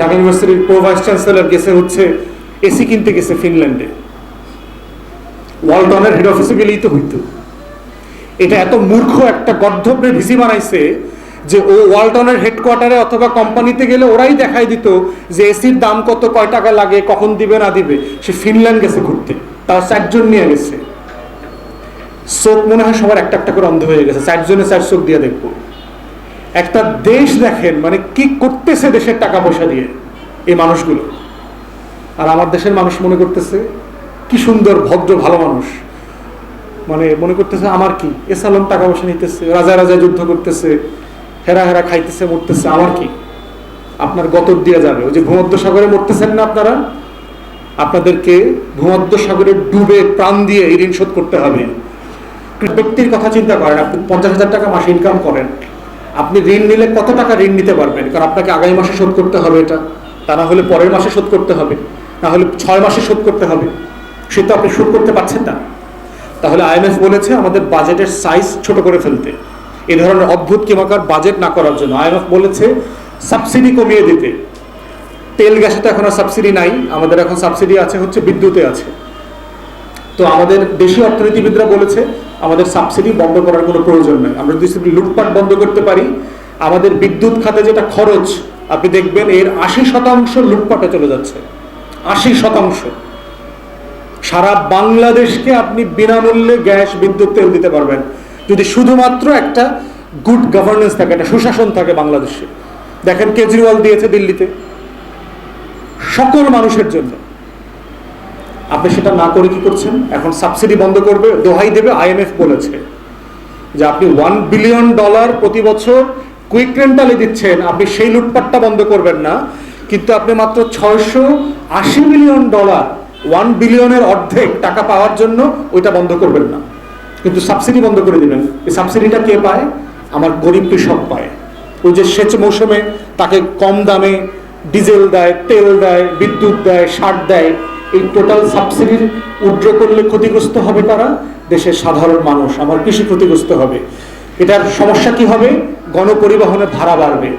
ঢাকা ইউনিভার্সিটির pro vice chancellor গেছে হচ্ছে এসি কিনতে গেছে ফিনল্যান্ডে, ওয়ালটনের হেড অফিসে গেলেই তো হইতো। এটা এত মূর্খ একটা গর্ধবের ভিসি বানাইছে যে ও ওয়ালটনের হেডকোয়ার্টারে অথবা কোম্পানিতে গেলে ওরাই দেখাই দিত যে এসির দাম কত, কয় টাকা লাগে, কখন দিবে না দিবে। সে ফিনল্যান্ড গেছে ঘুরতে, তাও 4 জন নিয়ে গেছে। চোখ মনে হয় সবার একটা একটা করে অন্ধ হয়ে গেছে, 4 জনে 4 চোখ দিয়ে দেখবো। একটা দেশ দেখেন মানে কি করতেছে দেশের টাকা পয়সা দিয়ে এই মানুষগুলো। আর আমার দেশের মানুষ মনে করতেছে কি সুন্দর ভদ্র ভালো মানুষ, মানে মনে করতেছে আমার কি, এসালম টাকা পয়সা নিতেছে, রাজা রাজা যুদ্ধ করতেছে, হেরা হেরা খাইতেছে মরতেছে, আমার কি। আপনার গতর দিয়ে যাবে। ওই যে ভূমধ্য সাগরে মরতেছেন না আপনারা, আপনাদেরকে ভূমধ্য সাগরে ডুবে প্রাণ দিয়ে এই ঋণ শোধ করতে হবে। ব্যক্তির কথা চিন্তা করেন, আপনি 50,000 টাকা মাসে ইনকাম করেন, আপনি ঋণ নিলে কত টাকা ঋণ নিতে পারবেন? কারণ আপনাকে আগামী মাসে শোধ করতে হবে এটা, তা না হলে পরের মাসে শোধ করতে হবে, না হলে 6 মাসে শোধ করতে হবে। সে তো আপনি শোধ করতে পারছেন না। তাহলে আইএমএফ বলেছে আমাদের বাজেটের সাইজ ছোট করে ফেলতে, এই ধরনের অদ্ভুত কিমাকার বাজেট না করার জন্য। আইএমএফ বলেছে সাবসিডি কমিয়ে দিতে। তেল গ্যাসে তো এখন আর সাবসিডি নাই, আমাদের এখন সাবসিডি আছে হচ্ছে বিদ্যুতে আছে। তো আমাদের দেশীয় অর্থনীতিবিদরা বলেছে আমাদের সাবসিডি বন্ধ করার কোনো প্রয়োজন নেই। আমরা যদি লুটপাট বন্ধ করতে পারি, আমাদের বিদ্যুৎ খাতে যেটা খরচ আপনি দেখবেন এর 80% লুটপাটে চলে যাচ্ছে। 80%। সারা বাংলাদেশকে আপনি বিনামূল্যে গ্যাস, বিদ্যুৎ, তেল দিতে পারবেন যদি শুধুমাত্র একটা গুড গভর্নেন্স থাকে, একটা সুশাসন থাকে বাংলাদেশে। দেখেন কেজরিওয়াল দিয়েছে দিল্লিতে সকল মানুষের জন্য। আপনি সেটা না করে কি করছেন? এখন সাবসিডি বন্ধ করবে, দোহাই দেবে। আইএমএফ বলেছে যে আপনি $1 বিলিয়ন প্রতি বছর কুইক রেন্টালে দিচ্ছেন, আপনি সেই লুটপাটটা বন্ধ করবেন না, কিন্তু আপনি মাত্র $680 মিলিয়ন, $1 বিলিয়নের অর্ধেক টাকা পাওয়ার জন্য ওইটা বন্ধ করবেন না, কিন্তু সাবসিডি বন্ধ করে দিবেন। এই সাবসিডিটা কে পায়? আমার গরিব কৃষক পায়। ওই যে সেচ মৌসুমে তাকে কম দামে ডিজেল দেয়, তেল দেয়, বিদ্যুৎ দেয়, সার দেয়। এই টোটাল সাবসিডির উইথড্র করলে ক্ষতিগ্রস্ত হবে কারা? দেশের সাধারণ মানুষ, আমার কৃষি ক্ষতিগ্রস্ত হবে। এটার সমস্যা কি হবে? গণপরিবহনের ভাড়া বাড়বে,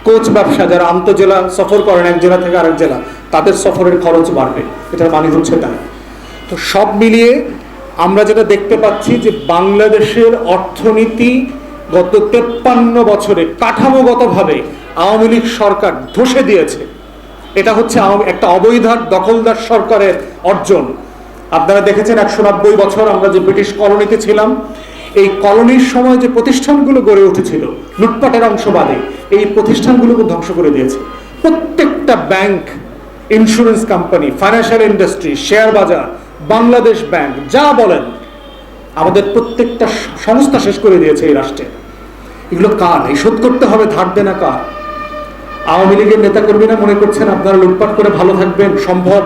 কোচ ব্যবসা, যারা আন্তঃজেলা সফর করেন এক জেলা থেকে আরেক জেলা, তাদের সফরের খরচ বাড়বে। এটার মানে হচ্ছে তাই। তো সব মিলিয়ে আমরা যেটা দেখতে পাচ্ছি যে বাংলাদেশের অর্থনীতি গত 53 বছরে কাঠামোগতভাবে আওয়ামী লীগ সরকার ধসে দিয়েছে। এটা হচ্ছে একটা অবৈধ দখলদার সরকারের অর্জন। আপনারা দেখেছেন 190 বছর আমরা যে ব্রিটিশ কলোনিতে ছিলাম, এই কলোনির সময় যে প্রতিষ্ঠানগুলো গড়ে উঠেছিল লুটপাটের অংশবাদে, এই প্রতিষ্ঠানগুলোকে ধ্বংস করে দিয়েছে। প্রত্যেকটা bank, insurance company, financial industry, share বাজার, বাংলাদেশ ব্যাংক, যা বলেন, আমাদের প্রত্যেকটা সংস্থা শেষ করে দিয়েছে এই রাষ্ট্রে। এগুলো কার? এই শোধ করতে হবে ধার দেনা কার? আওয়ামী লীগের নেতাকর্মীরা মনে করছেন আপনারা লুটপাট করে ভালো থাকবেন, সম্ভব?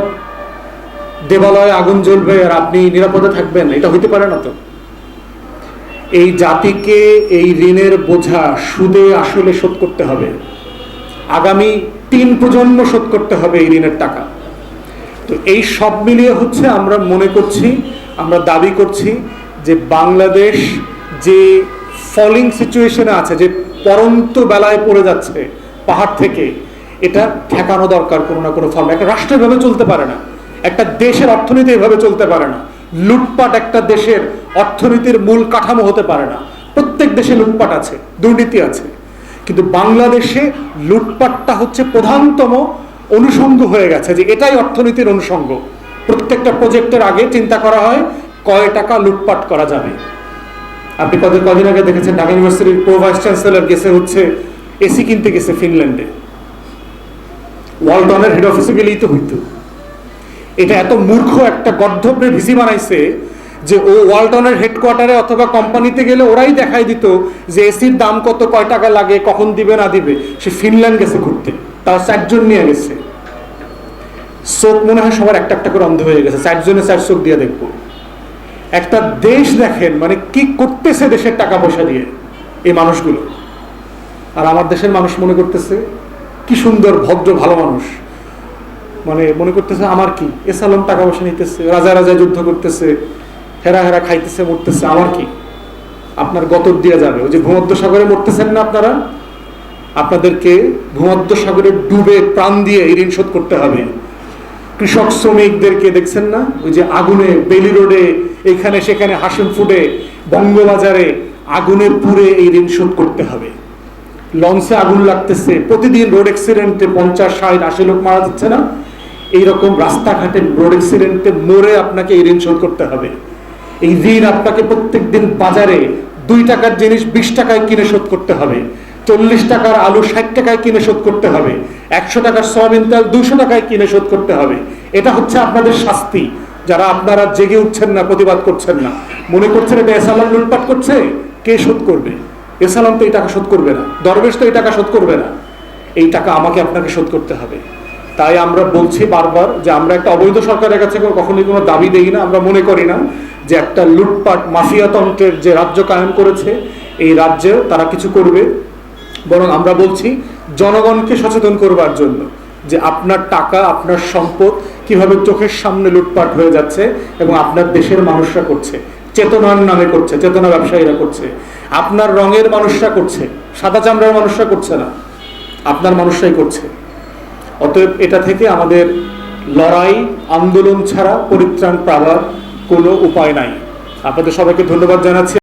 দেবালয়ে আগুন জ্বলবে আর আপনি নিরাপদে থাকবেন? এটা হইতে পারে না তো। এই জাতিকে এই ঋণের বোঝা সুদে আসলে শোধ করতে হবে। আগামী 3 প্রজন্ম শোধ করতে হবে এই ঋণের টাকা। তো এই সব মিলিয়ে হচ্ছে আমরা মনে করছি, আমরা দাবি করছি যে বাংলাদেশ যে ফলিং সিচুয়েশনে আছে, যে পরন্ত বেলায় পড়ে যাচ্ছে পাহাড় থেকে, এটা ঠেকানো দরকার কোনো না কোনো ফর্মে। একটা রাষ্ট্র এভাবে চলতে পারে না, একটা দেশের অর্থনীতি এভাবে চলতে পারে না। লুটপাট একটা দেশের অর্থনীতির মূল কাঠামো হতে পারে না। প্রত্যেক দেশে লুটপাট আছে, দুর্নীতি আছে, কিন্তু বাংলাদেশে লুটপাটটা হচ্ছে প্রধানতম অনুষঙ্গ হয়ে গেছে, যে এটাই অর্থনীতির অনুষঙ্গ। প্রত্যেকটা প্রজেক্টের আগে চিন্তা করা হয় কয় টাকা লুটপাট করা যাবে। আপনি কদিন আগে দেখেছেন ঢাকা ইউনিভার্সিটির প্রো ভাইস চ্যান্সেলর গেছে হচ্ছে এসি কিনতে গেছে ফিনল্যান্ডে, ওয়ালটনের হেড অফিসে গেলেই তো হইতো। এটা এত মূর্খ একটা গর্ধবের ভিসি বানাইছে যে ও ওয়ালটনের হেডকোয়ার্টারে অথবা কোম্পানিতে গেলে ওরাই দেখাই দিত যে এসির দাম কত, কয় টাকা লাগে, কখন দিবে না দিবে। সে ফিনল্যান্ড গেছে ঘুরতে, তাও 4 জন নিয়ে গেছে। চোখ মনে হয় সবার একটা একটা করে অন্ধ হয়ে গেছে, 4 জনে 4 চোখ দিয়ে দেখবো। একটা দেশ দেখেন মানে কি করতেছে দেশের টাকা পয়সা দিয়ে এই মানুষগুলো। আর আমার দেশের মানুষ মনে করতেছে কি সুন্দর ভদ্র ভালো মানুষ, মানে মনে করতেছে আমার কি, এসালম টাকা পয়সা নিতেছে, রাজা রাজা যুদ্ধ করতেছে, হেরা হেরা খাইতেছে মরতেছে, আমার কি। আপনার গতর দিয়ে যাবে। ওই যে ভূমধ্য সাগরে মরতেছেন না আপনারা, আপনাদেরকে ভূমধ্যসাগরে ডুবে প্রাণ দিয়ে এই ঋণ শোধ করতে হবে। কৃষক শ্রমিকদেরকে দেখছেন না, ওই যে আগুনে বেলি রোডে, এখানে সেখানে, হাসিম ফুডে, বঙ্গবাজারে আগুনের পুড়ে এই ঋণ শোধ করতে হবে। লঞ্চে আগুন লাগতেছে, প্রতিদিন রোড অ্যাক্সিডেন্টে 50, 60, 80 লোক মারা যাচ্ছে না? এইরকম রাস্তাঘাটে রোড অ্যাক্সিডেন্টে মরে আপনাকে এই ঋণ শোধ করতে হবে। এই ঋণ আপনাকে প্রত্যেকদিন বাজারে 2 টাকার জিনিস 20 টাকায় কিনে শোধ করতে হবে, 40 টাকার আলু 60 টাকায় কিনে শোধ করতে হবে, 100 টাকার সয়াবিন তেল 200 টাকায় কিনে শোধ করতে হবে। এটা হচ্ছে আপনাদের শাস্তি, যারা আপনারা জেগে উঠছেন না, প্রতিবাদ করছেন না, মনে করছেন এটা এসালাম লুটপাট করছে, কে শোধ করবে? এসালাম তো এই টাকা শোধ করবে না, দরবেশ তো এই টাকা শোধ করবে না, এই টাকা আমাকে আপনাকে শোধ করতে হবে। তাই আমরা বলছি বারবার যে আমরা একটা অবৈধ সরকারের কাছে কখনোই কোনো দাবি দেই না। আমরা মনে করি না যে একটা লুটপাট মাফিয়াতন্ত্রের যে রাজ্য কায়েম করেছে এই রাজ্যে তারা কিছু করবে, বরং আমরা বলছি জনগণকে সচেতন করবার জন্য যে আপনার টাকা, আপনার সম্পদ কিভাবে চোখের সামনে লুটপাট হয়ে যাচ্ছে এবং আপনার দেশের মানুষরা করছে, চেতনার নামে করছে, চেতনা ব্যবসায়ীরা করছে, আপনার রঙের মানুষরা করছে, সাদা চামড়ার মানুষরা করছে না, আপনার মানুষরাই করছে। অতএব এটা থেকে আমাদের লড়াই, আন্দোলন ছাড়া পরিত্রাণ পাওয়ার কোনো উপায় নাই। আপনাদের সবাইকে ধন্যবাদ জানাচ্ছি।